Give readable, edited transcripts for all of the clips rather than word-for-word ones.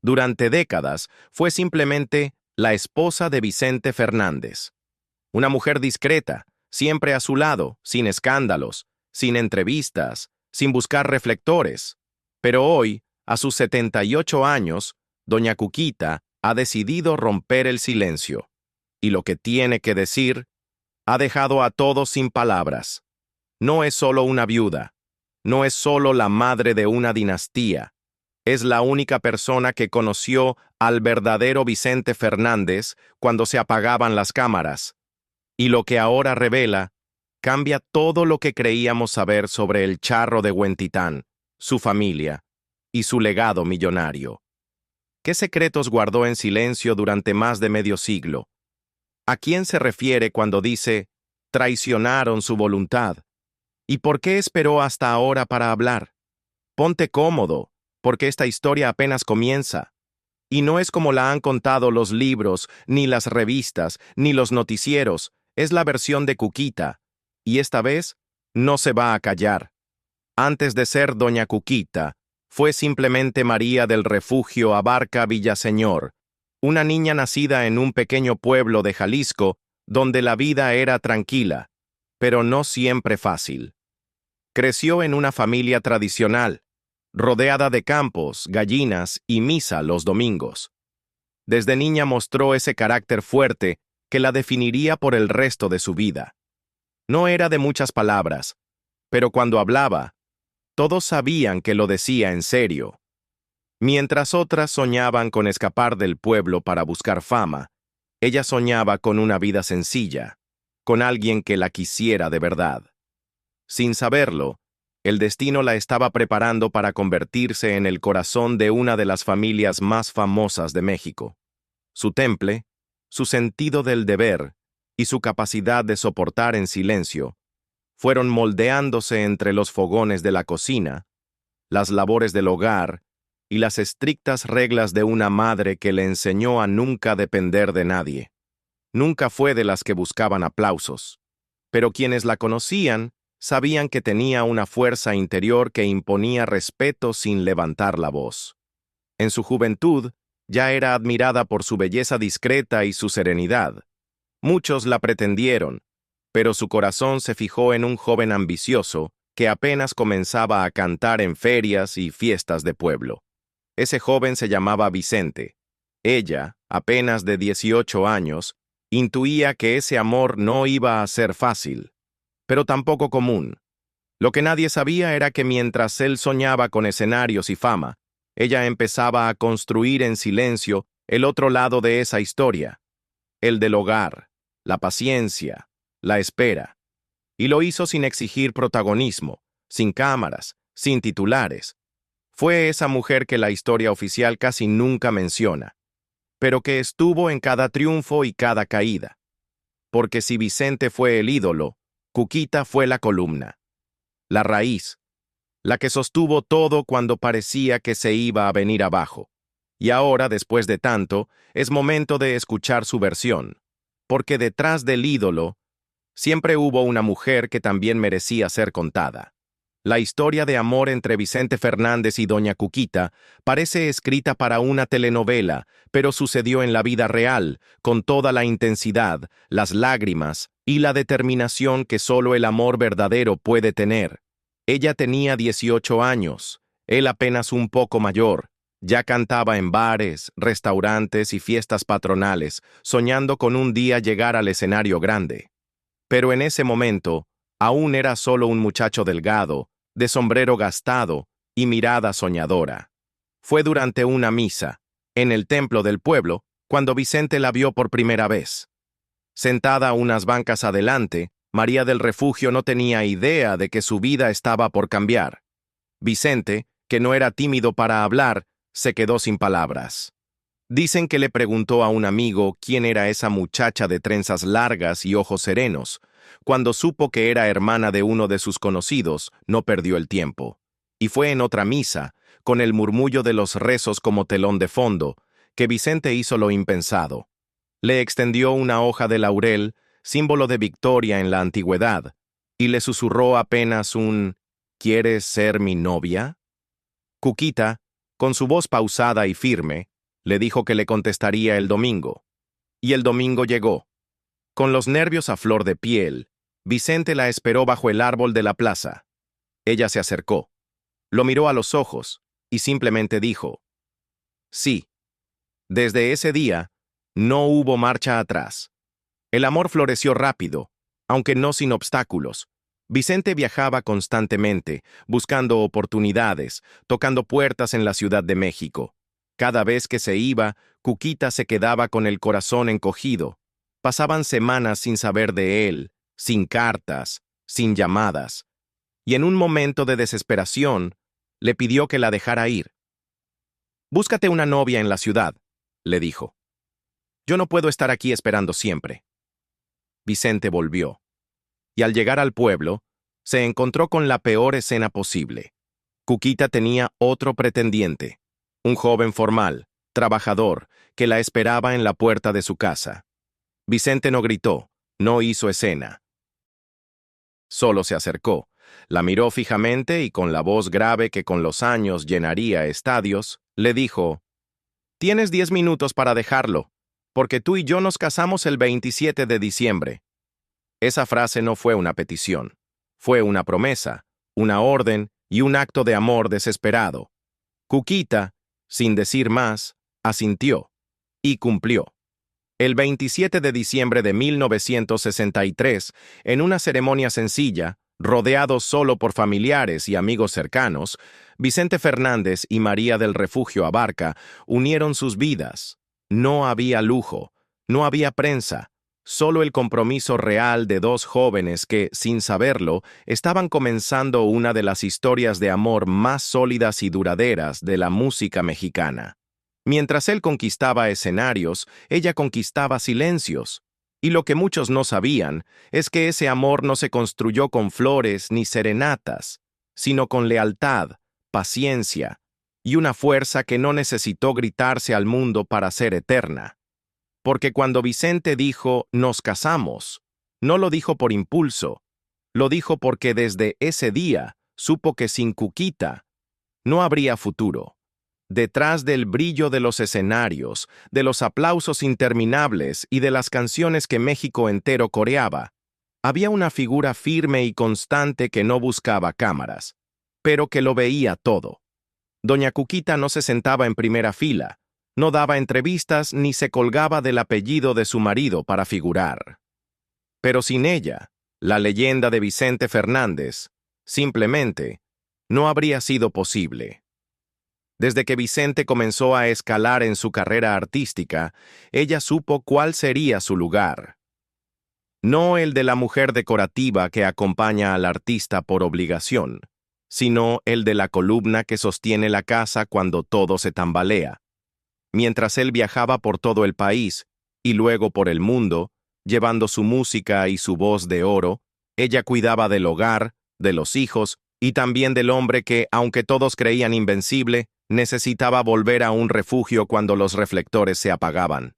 Durante décadas fue simplemente la esposa de Vicente Fernández. Una mujer discreta, siempre a su lado, sin escándalos, sin entrevistas, sin buscar reflectores. Pero hoy, a sus 78 años, doña Cuquita ha decidido romper el silencio. Y lo que tiene que decir, ha dejado a todos sin palabras. No es solo una viuda, no es solo la madre de una dinastía, es la única persona que conoció al verdadero Vicente Fernández cuando se apagaban las cámaras. Y lo que ahora revela cambia todo lo que creíamos saber sobre el charro de Huentitán, su familia y su legado millonario. ¿Qué secretos guardó en silencio durante más de medio siglo? ¿A quién se refiere cuando dice, traicionaron su voluntad? ¿Y por qué esperó hasta ahora para hablar? Ponte cómodo, porque esta historia apenas comienza. Y no es como la han contado los libros, ni las revistas, ni los noticieros, es la versión de Cuquita. Y esta vez, no se va a callar. Antes de ser doña Cuquita, fue simplemente María del Refugio Abarca Villaseñor, una niña nacida en un pequeño pueblo de Jalisco, donde la vida era tranquila, pero no siempre fácil. Creció en una familia tradicional, rodeada de campos, gallinas y misa los domingos. Desde niña mostró ese carácter fuerte que la definiría por el resto de su vida. No era de muchas palabras, pero cuando hablaba, todos sabían que lo decía en serio. Mientras otras soñaban con escapar del pueblo para buscar fama, ella soñaba con una vida sencilla, con alguien que la quisiera de verdad. Sin saberlo, el destino la estaba preparando para convertirse en el corazón de una de las familias más famosas de México. Su temple, su sentido del deber y su capacidad de soportar en silencio fueron moldeándose entre los fogones de la cocina, las labores del hogar y las estrictas reglas de una madre que le enseñó a nunca depender de nadie. Nunca fue de las que buscaban aplausos, pero quienes la conocían sabían que tenía una fuerza interior que imponía respeto sin levantar la voz. En su juventud, ya era admirada por su belleza discreta y su serenidad. Muchos la pretendieron, pero su corazón se fijó en un joven ambicioso que apenas comenzaba a cantar en ferias y fiestas de pueblo. Ese joven se llamaba Vicente. Ella, apenas de 18 años, intuía que ese amor no iba a ser fácil, pero tampoco común. Lo que nadie sabía era que mientras él soñaba con escenarios y fama, ella empezaba a construir en silencio el otro lado de esa historia, el del hogar, la paciencia, la espera. Y lo hizo sin exigir protagonismo, sin cámaras, sin titulares. Fue esa mujer que la historia oficial casi nunca menciona, pero que estuvo en cada triunfo y cada caída. Porque si Vicente fue el ídolo, Cuquita fue la columna, la raíz, la que sostuvo todo cuando parecía que se iba a venir abajo. Y ahora, después de tanto, es momento de escuchar su versión, porque detrás del ídolo siempre hubo una mujer que también merecía ser contada. La historia de amor entre Vicente Fernández y doña Cuquita parece escrita para una telenovela, pero sucedió en la vida real, con toda la intensidad, las lágrimas y la determinación que solo el amor verdadero puede tener. Ella tenía 18 años, él apenas un poco mayor. Ya cantaba en bares, restaurantes y fiestas patronales, soñando con un día llegar al escenario grande. Pero en ese momento, aún era solo un muchacho delgado, de sombrero gastado y mirada soñadora. Fue durante una misa, en el templo del pueblo, cuando Vicente la vio por primera vez. Sentada unas bancas adelante, María del Refugio no tenía idea de que su vida estaba por cambiar. Vicente, que no era tímido para hablar, se quedó sin palabras. Dicen que le preguntó a un amigo quién era esa muchacha de trenzas largas y ojos serenos. Cuando supo que era hermana de uno de sus conocidos, no perdió el tiempo. Y fue en otra misa, con el murmullo de los rezos como telón de fondo, que Vicente hizo lo impensado. Le extendió una hoja de laurel, símbolo de victoria en la antigüedad, y le susurró apenas un ¿quieres ser mi novia? Cuquita, con su voz pausada y firme, Le dijo que le contestaría el domingo. Y el domingo llegó. Con los nervios a flor de piel, Vicente la esperó bajo el árbol de la plaza. Ella se acercó, lo miró a los ojos y simplemente dijo, sí. Desde ese día, no hubo marcha atrás. El amor floreció rápido, aunque no sin obstáculos. Vicente viajaba constantemente, buscando oportunidades, tocando puertas en la Ciudad de México. Cada vez que se iba, Cuquita se quedaba con el corazón encogido. Pasaban semanas sin saber de él, sin cartas, sin llamadas. Y en un momento de desesperación, le pidió que la dejara ir. «Búscate una novia en la ciudad», le dijo. «Yo no puedo estar aquí esperando siempre». Vicente volvió. Y al llegar al pueblo, se encontró con la peor escena posible. Cuquita tenía otro pretendiente, un joven formal, trabajador, que la esperaba en la puerta de su casa. Vicente no gritó, no hizo escena. Solo se acercó, la miró fijamente y con la voz grave que con los años llenaría estadios, le dijo, «Tienes 10 minutos para dejarlo, porque tú y yo nos casamos el 27 de diciembre». Esa frase no fue una petición, fue una promesa, una orden y un acto de amor desesperado. Cuquita, sin decir más, asintió y cumplió. El 27 de diciembre de 1963, en una ceremonia sencilla, rodeado solo por familiares y amigos cercanos, Vicente Fernández y María del Refugio Abarca unieron sus vidas. No había lujo, no había prensa, solo el compromiso real de dos jóvenes que, sin saberlo, estaban comenzando una de las historias de amor más sólidas y duraderas de la música mexicana. Mientras él conquistaba escenarios, ella conquistaba silencios. Y lo que muchos no sabían es que ese amor no se construyó con flores ni serenatas, sino con lealtad, paciencia y una fuerza que no necesitó gritarse al mundo para ser eterna. Porque cuando Vicente dijo «nos casamos», no lo dijo por impulso, lo dijo porque desde ese día supo que sin Cuquita no habría futuro. Detrás del brillo de los escenarios, de los aplausos interminables y de las canciones que México entero coreaba, había una figura firme y constante que no buscaba cámaras, pero que lo veía todo. Doña Cuquita no se sentaba en primera fila, no daba entrevistas ni se colgaba del apellido de su marido para figurar. Pero sin ella, la leyenda de Vicente Fernández, simplemente, no habría sido posible. Desde que Vicente comenzó a escalar en su carrera artística, ella supo cuál sería su lugar. No el de la mujer decorativa que acompaña al artista por obligación, sino el de la columna que sostiene la casa cuando todo se tambalea. Mientras él viajaba por todo el país, y luego por el mundo, llevando su música y su voz de oro, ella cuidaba del hogar, de los hijos, y también del hombre que, aunque todos creían invencible, necesitaba volver a un refugio cuando los reflectores se apagaban.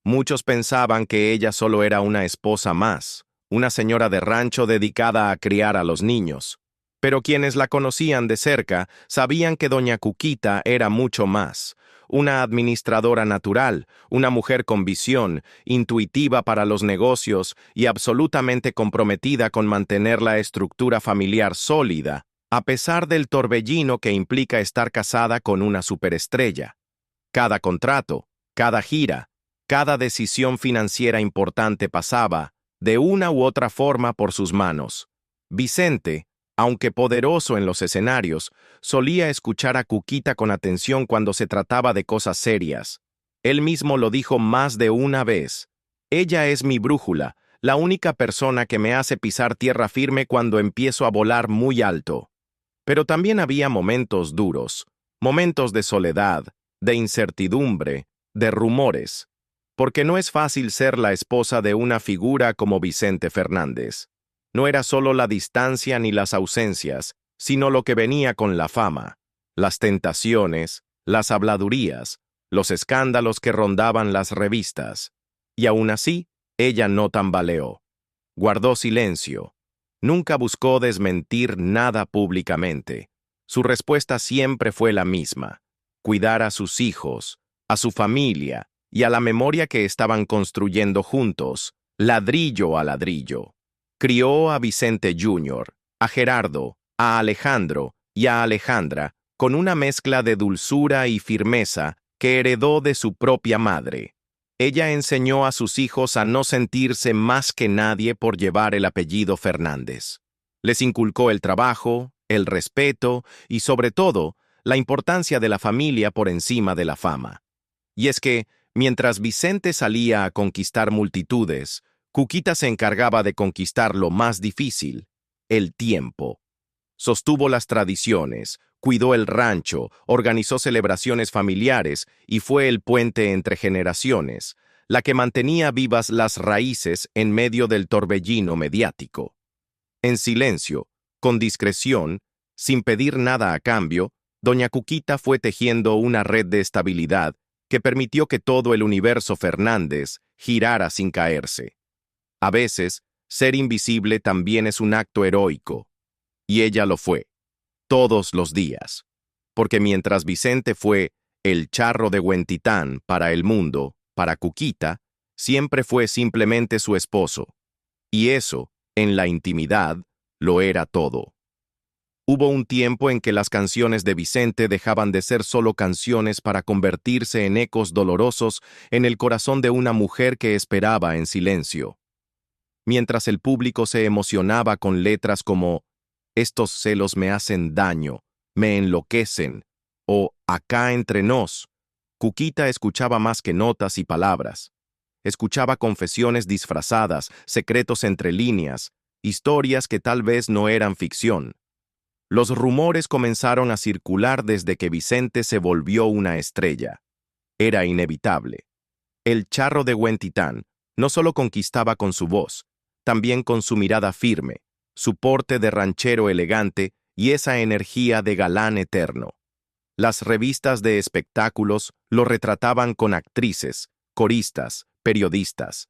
Muchos pensaban que ella solo era una esposa más, una señora de rancho dedicada a criar a los niños. Pero quienes la conocían de cerca sabían que doña Cuquita era mucho más, una administradora natural, una mujer con visión, intuitiva para los negocios y absolutamente comprometida con mantener la estructura familiar sólida, a pesar del torbellino que implica estar casada con una superestrella. Cada contrato, cada gira, cada decisión financiera importante pasaba, de una u otra forma, por sus manos. Vicente, aunque poderoso en los escenarios, solía escuchar a Cuquita con atención cuando se trataba de cosas serias. Él mismo lo dijo más de una vez. «Ella es mi brújula, la única persona que me hace pisar tierra firme cuando empiezo a volar muy alto». Pero también había momentos duros, momentos de soledad, de incertidumbre, de rumores, porque no es fácil ser la esposa de una figura como Vicente Fernández. No era solo la distancia ni las ausencias, sino lo que venía con la fama, las tentaciones, las habladurías, los escándalos que rondaban las revistas. Y aún así, ella no tambaleó. Guardó silencio. Nunca buscó desmentir nada públicamente. Su respuesta siempre fue la misma: cuidar a sus hijos, a su familia y a la memoria que estaban construyendo juntos, ladrillo a ladrillo. Crió a Vicente Jr., a Gerardo, a Alejandro y a Alejandra con una mezcla de dulzura y firmeza que heredó de su propia madre. Ella enseñó a sus hijos a no sentirse más que nadie por llevar el apellido Fernández. Les inculcó el trabajo, el respeto y, sobre todo, la importancia de la familia por encima de la fama. Y es que, mientras Vicente salía a conquistar multitudes, Cuquita se encargaba de conquistar lo más difícil, el tiempo. Sostuvo las tradiciones, cuidó el rancho, organizó celebraciones familiares y fue el puente entre generaciones, la que mantenía vivas las raíces en medio del torbellino mediático. En silencio, con discreción, sin pedir nada a cambio, doña Cuquita fue tejiendo una red de estabilidad que permitió que todo el universo Fernández girara sin caerse. A veces, ser invisible también es un acto heroico. Y ella lo fue, todos los días. Porque mientras Vicente fue el charro de Huentitán para el mundo, para Cuquita, siempre fue simplemente su esposo. Y eso, en la intimidad, lo era todo. Hubo un tiempo en que las canciones de Vicente dejaban de ser solo canciones para convertirse en ecos dolorosos en el corazón de una mujer que esperaba en silencio. Mientras el público se emocionaba con letras como «Estos celos me hacen daño, me enloquecen» o «Acá entre nos», Cuquita escuchaba más que notas y palabras. Escuchaba confesiones disfrazadas, secretos entre líneas, historias que tal vez no eran ficción. Los rumores comenzaron a circular desde que Vicente se volvió una estrella. Era inevitable. El charro de Huentitán no solo conquistaba con su voz, también con su mirada firme, su porte de ranchero elegante y esa energía de galán eterno. Las revistas de espectáculos lo retrataban con actrices, coristas, periodistas.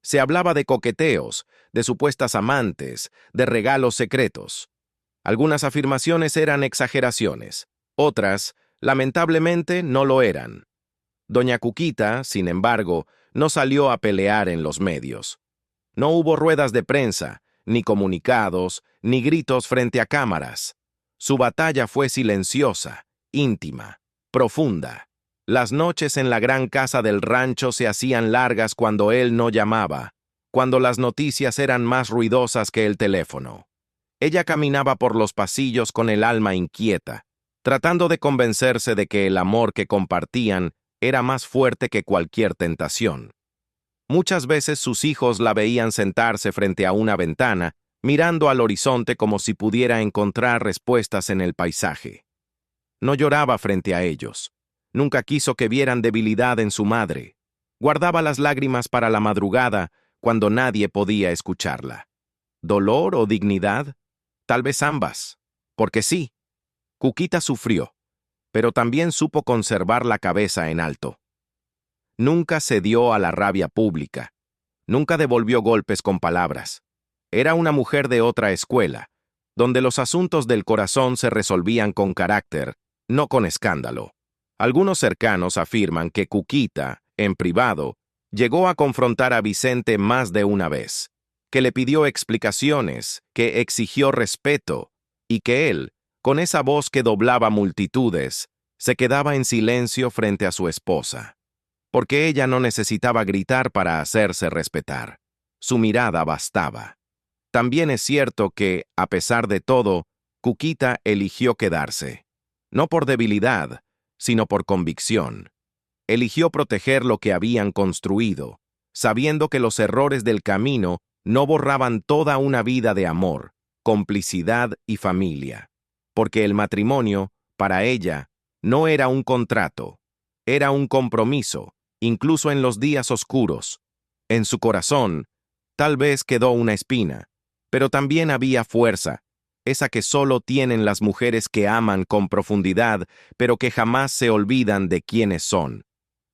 Se hablaba de coqueteos, de supuestas amantes, de regalos secretos. Algunas afirmaciones eran exageraciones, otras, lamentablemente, no lo eran. Doña Cuquita, sin embargo, no salió a pelear en los medios. No hubo ruedas de prensa, ni comunicados, ni gritos frente a cámaras. Su batalla fue silenciosa, íntima, profunda. Las noches en la gran casa del rancho se hacían largas cuando él no llamaba, cuando las noticias eran más ruidosas que el teléfono. Ella caminaba por los pasillos con el alma inquieta, tratando de convencerse de que el amor que compartían era más fuerte que cualquier tentación. Muchas veces sus hijos la veían sentarse frente a una ventana, mirando al horizonte como si pudiera encontrar respuestas en el paisaje. No lloraba frente a ellos. Nunca quiso que vieran debilidad en su madre. Guardaba las lágrimas para la madrugada, cuando nadie podía escucharla. ¿Dolor o dignidad? Tal vez ambas. Porque sí, Cuquita sufrió, pero también supo conservar la cabeza en alto. Nunca cedió a la rabia pública. Nunca devolvió golpes con palabras. Era una mujer de otra escuela, donde los asuntos del corazón se resolvían con carácter, no con escándalo. Algunos cercanos afirman que Cuquita, en privado, llegó a confrontar a Vicente más de una vez, que le pidió explicaciones, que exigió respeto, y que él, con esa voz que doblaba multitudes, se quedaba en silencio frente a su esposa. Porque ella no necesitaba gritar para hacerse respetar. Su mirada bastaba. También es cierto que, a pesar de todo, Cuquita eligió quedarse. No por debilidad, sino por convicción. Eligió proteger lo que habían construido, sabiendo que los errores del camino no borraban toda una vida de amor, complicidad y familia. Porque el matrimonio, para ella, no era un contrato, era un compromiso, incluso en los días oscuros. En su corazón, tal vez quedó una espina, pero también había fuerza, esa que solo tienen las mujeres que aman con profundidad, pero que jamás se olvidan de quiénes son.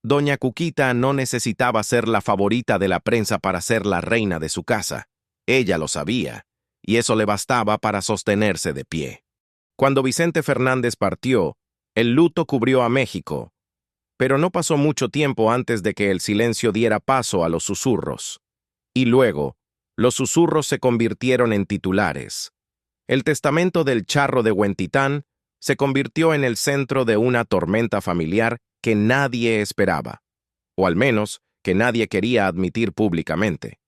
Doña Cuquita no necesitaba ser la favorita de la prensa para ser la reina de su casa. Ella lo sabía, y eso le bastaba para sostenerse de pie. Cuando Vicente Fernández partió, el luto cubrió a México, Pero no pasó mucho tiempo antes de que el silencio diera paso a los susurros. Y luego, los susurros se convirtieron en titulares. El testamento del charro de Huentitán se convirtió en el centro de una tormenta familiar que nadie esperaba, o al menos que nadie quería admitir públicamente.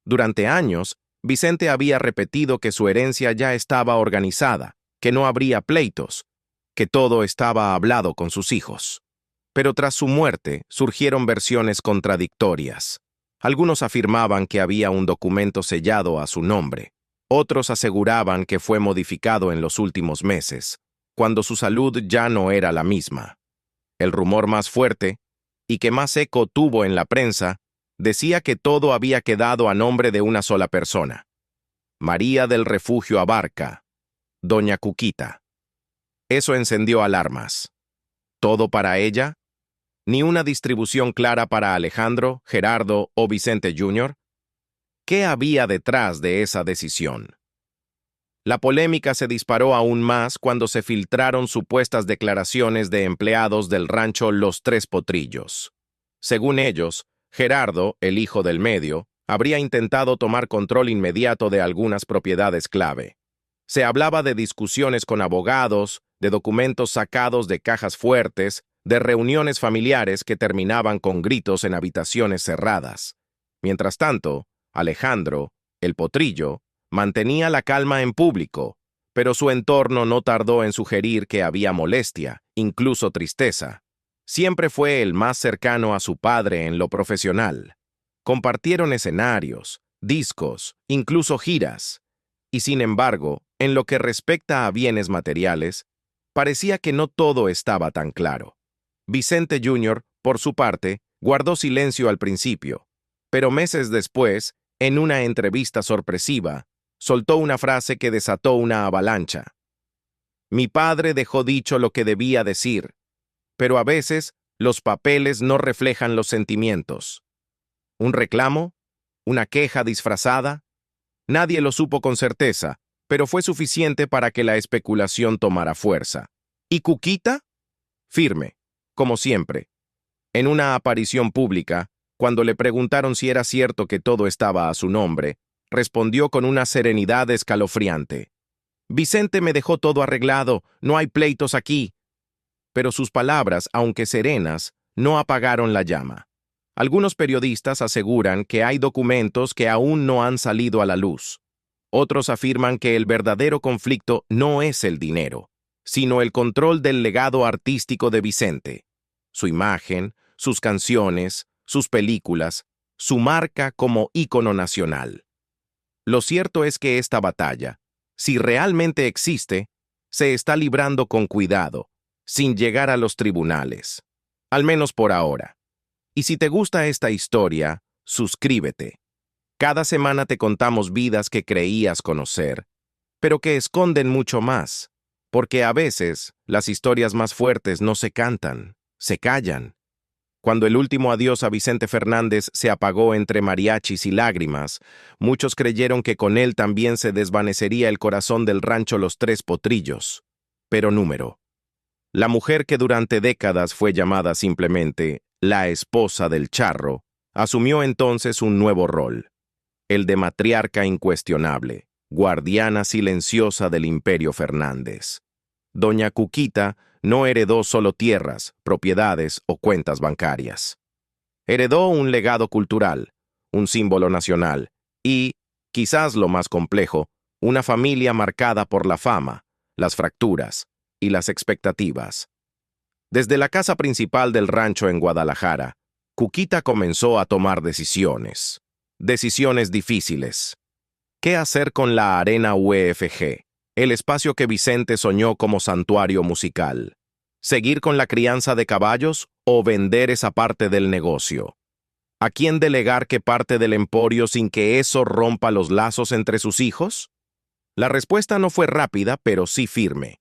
Durante años, Vicente había repetido que su herencia ya estaba organizada, que no habría pleitos, que todo estaba hablado con sus hijos. Pero tras su muerte surgieron versiones contradictorias. Algunos afirmaban que había un documento sellado a su nombre. Otros aseguraban que fue modificado en los últimos meses, cuando su salud ya no era la misma. El rumor más fuerte, y que más eco tuvo en la prensa, decía que todo había quedado a nombre de una sola persona: María del Refugio Abarca, doña Cuquita. Eso encendió alarmas. ¿Todo para ella? ¿Ni una distribución clara para Alejandro, Gerardo o Vicente Jr.? ¿Qué había detrás de esa decisión? La polémica se disparó aún más cuando se filtraron supuestas declaraciones de empleados del rancho Los Tres Potrillos. Según ellos, Gerardo, el hijo del medio, habría intentado tomar control inmediato de algunas propiedades clave. Se hablaba de discusiones con abogados, de documentos sacados de cajas fuertes, de reuniones familiares que terminaban con gritos en habitaciones cerradas. Mientras tanto, Alejandro, el potrillo, mantenía la calma en público, pero su entorno no tardó en sugerir que había molestia, incluso tristeza. Siempre fue el más cercano a su padre en lo profesional. Compartieron escenarios, discos, incluso giras. Y sin embargo, en lo que respecta a bienes materiales, parecía que no todo estaba tan claro. Vicente Jr., por su parte, guardó silencio al principio, pero meses después, en una entrevista sorpresiva, soltó una frase que desató una avalancha. Mi padre dejó dicho lo que debía decir, pero a veces los papeles no reflejan los sentimientos. ¿Un reclamo? ¿Una queja disfrazada? Nadie lo supo con certeza, pero fue suficiente para que la especulación tomara fuerza. ¿Y Cuquita? Firme, como siempre. En una aparición pública, cuando le preguntaron si era cierto que todo estaba a su nombre, respondió con una serenidad escalofriante. Vicente me dejó todo arreglado, no hay pleitos aquí. Pero sus palabras, aunque serenas, no apagaron la llama. Algunos periodistas aseguran que hay documentos que aún no han salido a la luz. Otros afirman que el verdadero conflicto no es el dinero, sino el control del legado artístico de Vicente. Su imagen, sus canciones, sus películas, su marca como ícono nacional. Lo cierto es que esta batalla, si realmente existe, se está librando con cuidado, sin llegar a los tribunales. Al menos por ahora. Y si te gusta esta historia, suscríbete. Cada semana te contamos vidas que creías conocer, pero que esconden mucho más, porque a veces las historias más fuertes no se cantan, se callan. Cuando el último adiós a Vicente Fernández se apagó entre mariachis y lágrimas, muchos creyeron que con él también se desvanecería el corazón del rancho Los Tres Potrillos. Pero número. La mujer que durante décadas fue llamada simplemente la esposa del charro, asumió entonces un nuevo rol, el de matriarca incuestionable, guardiana silenciosa del Imperio Fernández. Doña Cuquita no heredó solo tierras, propiedades o cuentas bancarias. Heredó un legado cultural, un símbolo nacional y, quizás lo más complejo, una familia marcada por la fama, las fracturas y las expectativas. Desde la casa principal del rancho en Guadalajara, Cuquita comenzó a tomar decisiones. Decisiones difíciles. ¿Qué hacer con la Arena UEFG? El espacio que Vicente soñó como santuario musical. ¿Seguir con la crianza de caballos o vender esa parte del negocio? ¿A quién delegar qué parte del emporio sin que eso rompa los lazos entre sus hijos? La respuesta no fue rápida, pero sí firme.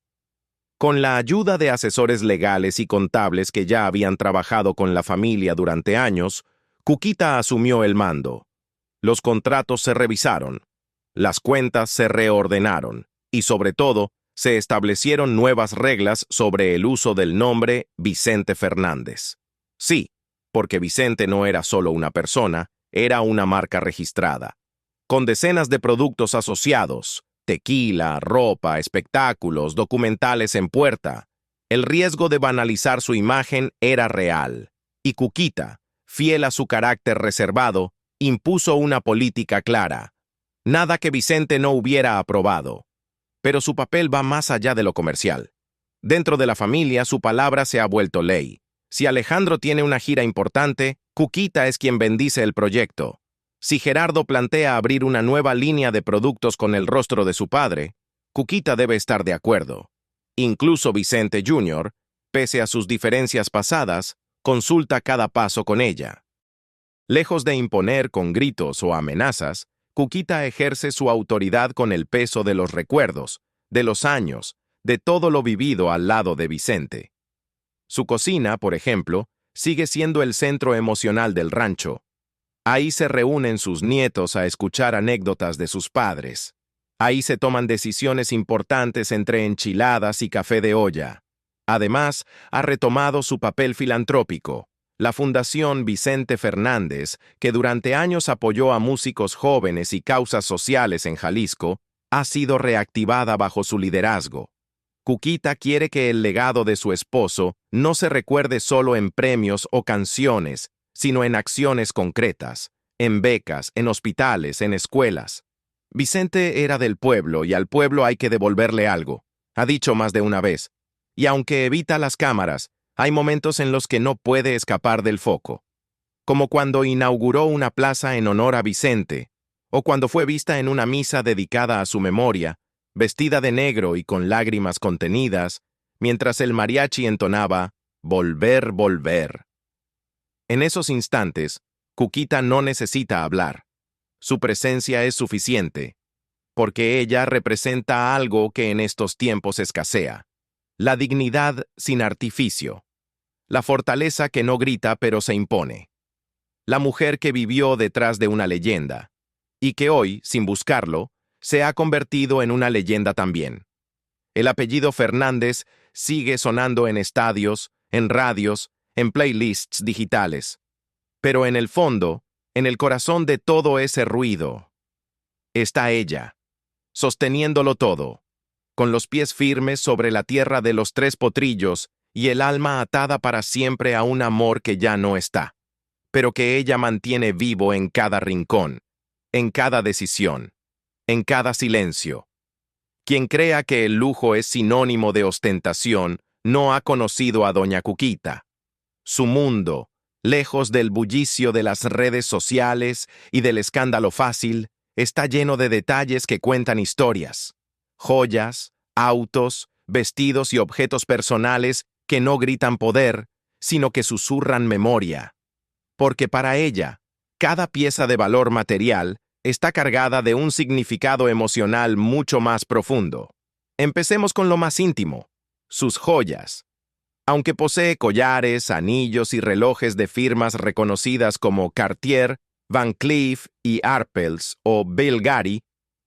Con la ayuda de asesores legales y contables que ya habían trabajado con la familia durante años, Cuquita asumió el mando. Los contratos se revisaron, las cuentas se reordenaron y, sobre todo, se establecieron nuevas reglas sobre el uso del nombre Vicente Fernández. Sí, porque Vicente no era solo una persona, era una marca registrada, con decenas de productos asociados, tequila, ropa, espectáculos, documentales en puerta. El riesgo de banalizar su imagen era real, y Cuquita, fiel a su carácter reservado, impuso una política clara. Nada que Vicente no hubiera aprobado. Pero su papel va más allá de lo comercial. Dentro de la familia, su palabra se ha vuelto ley. Si Alejandro tiene una gira importante, Cuquita es quien bendice el proyecto. Si Gerardo plantea abrir una nueva línea de productos con el rostro de su padre, Cuquita debe estar de acuerdo. Incluso Vicente Jr., pese a sus diferencias pasadas, consulta cada paso con ella. Lejos de imponer con gritos o amenazas, Cuquita ejerce su autoridad con el peso de los recuerdos, de los años, de todo lo vivido al lado de Vicente. Su cocina, por ejemplo, sigue siendo el centro emocional del rancho. Ahí se reúnen sus nietos a escuchar anécdotas de sus padres. Ahí se toman decisiones importantes entre enchiladas y café de olla. Además, ha retomado su papel filantrópico. La Fundación Vicente Fernández, que durante años apoyó a músicos jóvenes y causas sociales en Jalisco, ha sido reactivada bajo su liderazgo. Cuquita quiere que el legado de su esposo no se recuerde solo en premios o canciones, sino en acciones concretas, en becas, en hospitales, en escuelas. Vicente era del pueblo y al pueblo hay que devolverle algo, ha dicho más de una vez. Y aunque evita las cámaras, hay momentos en los que no puede escapar del foco. Como cuando inauguró una plaza en honor a Vicente, o cuando fue vista en una misa dedicada a su memoria, vestida de negro y con lágrimas contenidas, mientras el mariachi entonaba «Volver, volver». En esos instantes, Cuquita no necesita hablar. Su presencia es suficiente, porque ella representa algo que en estos tiempos escasea: la dignidad sin artificio, la fortaleza que no grita pero se impone, la mujer que vivió detrás de una leyenda, y que hoy, sin buscarlo, se ha convertido en una leyenda también. El apellido Fernández sigue sonando en estadios, en radios, en playlists digitales. Pero en el fondo, en el corazón de todo ese ruido, está ella, sosteniéndolo todo, con los pies firmes sobre la tierra de los Tres Potrillos y el alma atada para siempre a un amor que ya no está, pero que ella mantiene vivo en cada rincón, en cada decisión, en cada silencio. Quien crea que el lujo es sinónimo de ostentación no ha conocido a Doña Cuquita. Su mundo, lejos del bullicio de las redes sociales y del escándalo fácil, está lleno de detalles que cuentan historias. Joyas, autos, vestidos y objetos personales que no gritan poder, sino que susurran memoria. Porque para ella, cada pieza de valor material está cargada de un significado emocional mucho más profundo. Empecemos con lo más íntimo, sus joyas. Aunque posee collares, anillos y relojes de firmas reconocidas como Cartier, Van Cleef y Arpels o Bulgari,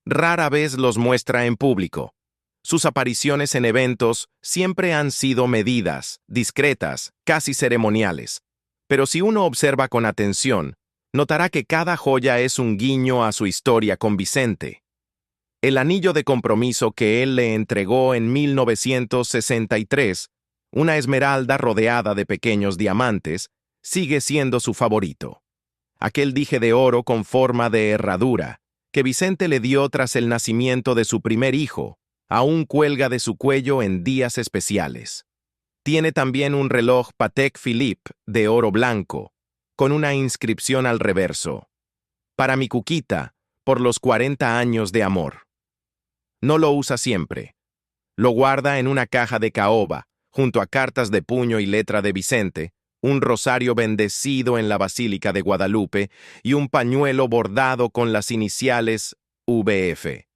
rara vez los muestra en público. Sus apariciones en eventos siempre han sido medidas, discretas, casi ceremoniales. Pero si uno observa con atención, notará que cada joya es un guiño a su historia con Vicente. El anillo de compromiso que él le entregó en 1963, una esmeralda rodeada de pequeños diamantes, sigue siendo su favorito. Aquel dije de oro con forma de herradura, que Vicente le dio tras el nacimiento de su primer hijo, aún cuelga de su cuello en días especiales. Tiene también un reloj Patek Philippe de oro blanco, con una inscripción al reverso: «Para mi Cuquita, por los 40 años de amor». No lo usa siempre. Lo guarda en una caja de caoba, junto a cartas de puño y letra de Vicente, un rosario bendecido en la Basílica de Guadalupe y un pañuelo bordado con las iniciales VF.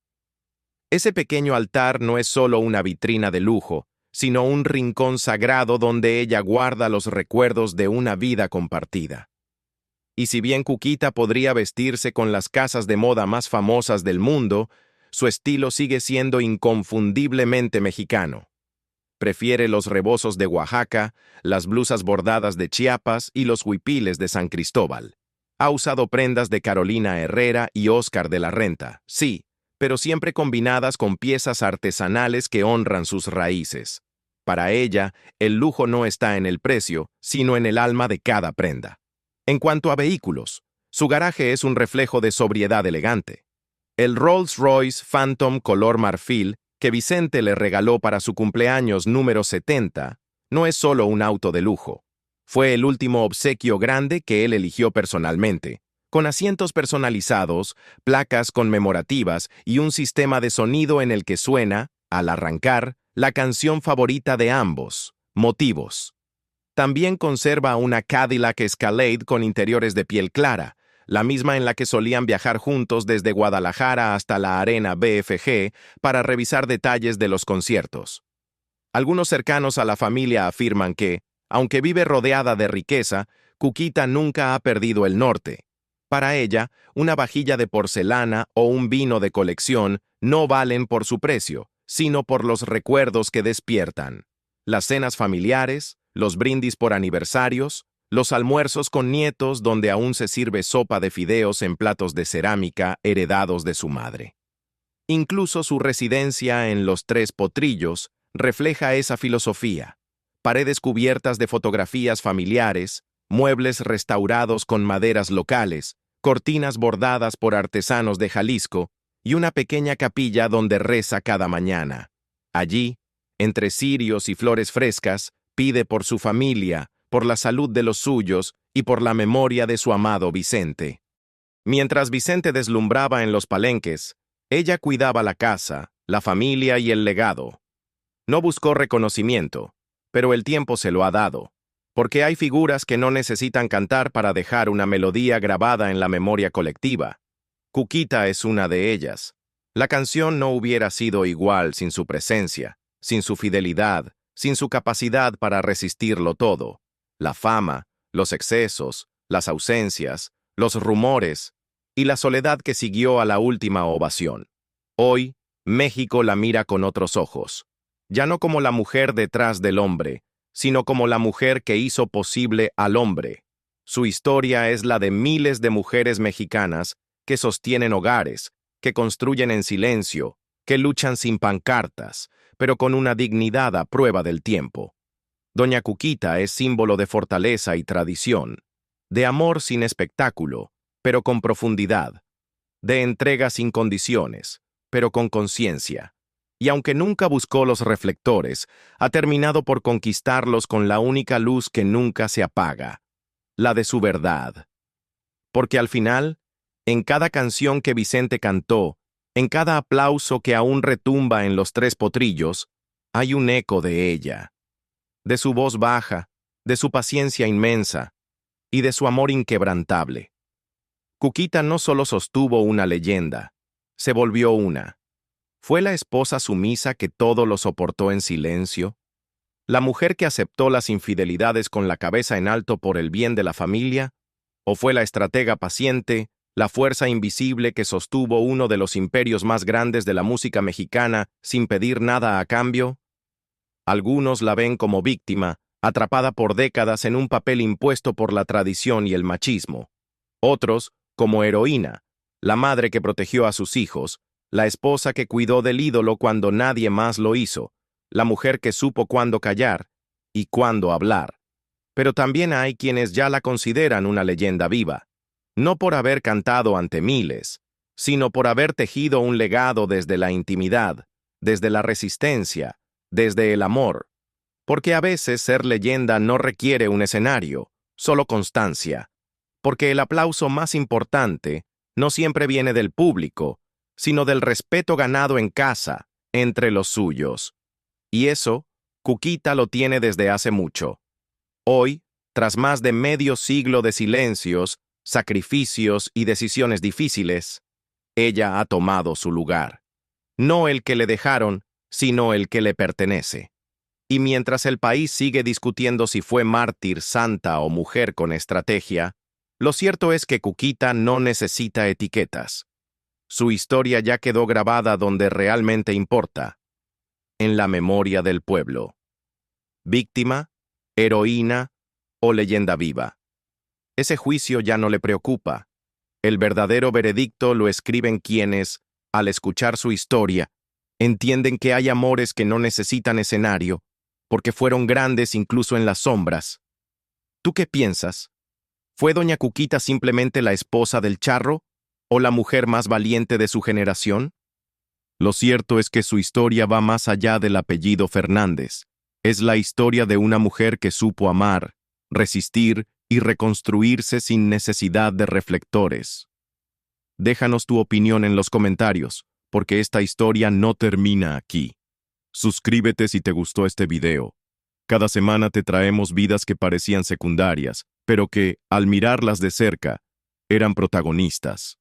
Ese pequeño altar no es solo una vitrina de lujo, sino un rincón sagrado donde ella guarda los recuerdos de una vida compartida. Y si bien Cuquita podría vestirse con las casas de moda más famosas del mundo, su estilo sigue siendo inconfundiblemente mexicano. Prefiere los rebozos de Oaxaca, las blusas bordadas de Chiapas y los huipiles de San Cristóbal. Ha usado prendas de Carolina Herrera y Óscar de la Renta, sí, pero siempre combinadas con piezas artesanales que honran sus raíces. Para ella, el lujo no está en el precio, sino en el alma de cada prenda. En cuanto a vehículos, su garaje es un reflejo de sobriedad elegante. El Rolls-Royce Phantom color marfil que Vicente le regaló para su cumpleaños número 70 no es solo un auto de lujo. Fue el último obsequio grande que él eligió personalmente, con asientos personalizados, placas conmemorativas y un sistema de sonido en el que suena, al arrancar, la canción favorita de ambos, Motivos. También conserva una Cadillac Escalade con interiores de piel clara, la misma en la que solían viajar juntos desde Guadalajara hasta la Arena BFG para revisar detalles de los conciertos. Algunos cercanos a la familia afirman que, aunque vive rodeada de riqueza, Cuquita nunca ha perdido el norte. Para ella, una vajilla de porcelana o un vino de colección no valen por su precio, sino por los recuerdos que despiertan. Las cenas familiares, los brindis por aniversarios, los almuerzos con nietos donde aún se sirve sopa de fideos en platos de cerámica heredados de su madre. Incluso su residencia en Los Tres Potrillos refleja esa filosofía. Paredes cubiertas de fotografías familiares, muebles restaurados con maderas locales, cortinas bordadas por artesanos de Jalisco y una pequeña capilla donde reza cada mañana. Allí, entre cirios y flores frescas, pide por su familia, por la salud de los suyos y por la memoria de su amado Vicente. Mientras Vicente deslumbraba en los palenques, ella cuidaba la casa, la familia y el legado. No buscó reconocimiento, pero el tiempo se lo ha dado, porque hay figuras que no necesitan cantar para dejar una melodía grabada en la memoria colectiva. Cuquita es una de ellas. La canción no hubiera sido igual sin su presencia, sin su fidelidad, sin su capacidad para resistirlo todo. La fama, los excesos, las ausencias, los rumores y la soledad que siguió a la última ovación. Hoy, México la mira con otros ojos, ya no como la mujer detrás del hombre, sino como la mujer que hizo posible al hombre. Su historia es la de miles de mujeres mexicanas que sostienen hogares, que construyen en silencio, que luchan sin pancartas, pero con una dignidad a prueba del tiempo. Doña Cuquita es símbolo de fortaleza y tradición, de amor sin espectáculo, pero con profundidad, de entrega sin condiciones, pero con conciencia. Y aunque nunca buscó los reflectores, ha terminado por conquistarlos con la única luz que nunca se apaga, la de su verdad. Porque al final, en cada canción que Vicente cantó, en cada aplauso que aún retumba en Los Tres Potrillos, hay un eco de ella. De su voz baja, de su paciencia inmensa y de su amor inquebrantable. Cuquita no solo sostuvo una leyenda, se volvió una. ¿Fue la esposa sumisa que todo lo soportó en silencio? ¿La mujer que aceptó las infidelidades con la cabeza en alto por el bien de la familia? ¿O fue la estratega paciente, la fuerza invisible que sostuvo uno de los imperios más grandes de la música mexicana sin pedir nada a cambio? Algunos la ven como víctima, atrapada por décadas en un papel impuesto por la tradición y el machismo. Otros, como heroína, la madre que protegió a sus hijos, la esposa que cuidó del ídolo cuando nadie más lo hizo, la mujer que supo cuándo callar y cuándo hablar. Pero también hay quienes ya la consideran una leyenda viva, no por haber cantado ante miles, sino por haber tejido un legado desde la intimidad, desde la resistencia, desde el amor. Porque a veces ser leyenda no requiere un escenario, solo constancia. Porque el aplauso más importante no siempre viene del público, sino del respeto ganado en casa, entre los suyos. Y eso, Cuquita lo tiene desde hace mucho. Hoy, tras más de medio siglo de silencios, sacrificios y decisiones difíciles, ella ha tomado su lugar. No el que le dejaron, sino el que le pertenece. Y mientras el país sigue discutiendo si fue mártir, santa o mujer con estrategia, lo cierto es que Cuquita no necesita etiquetas. Su historia ya quedó grabada donde realmente importa, en la memoria del pueblo. víctima, heroína o leyenda viva. Ese juicio ya no le preocupa. El verdadero veredicto lo escriben quienes, al escuchar su historia, entienden que hay amores que no necesitan escenario, porque fueron grandes incluso en las sombras. ¿Tú qué piensas? ¿Fue doña Cuquita simplemente la esposa del charro o la mujer más valiente de su generación? Lo cierto es que su historia va más allá del apellido Fernández. Es la historia de una mujer que supo amar, resistir y reconstruirse sin necesidad de reflectores. Déjanos tu opinión en los comentarios, porque esta historia no termina aquí. Suscríbete si te gustó este video. Cada semana te traemos vidas que parecían secundarias, pero que, al mirarlas de cerca, eran protagonistas.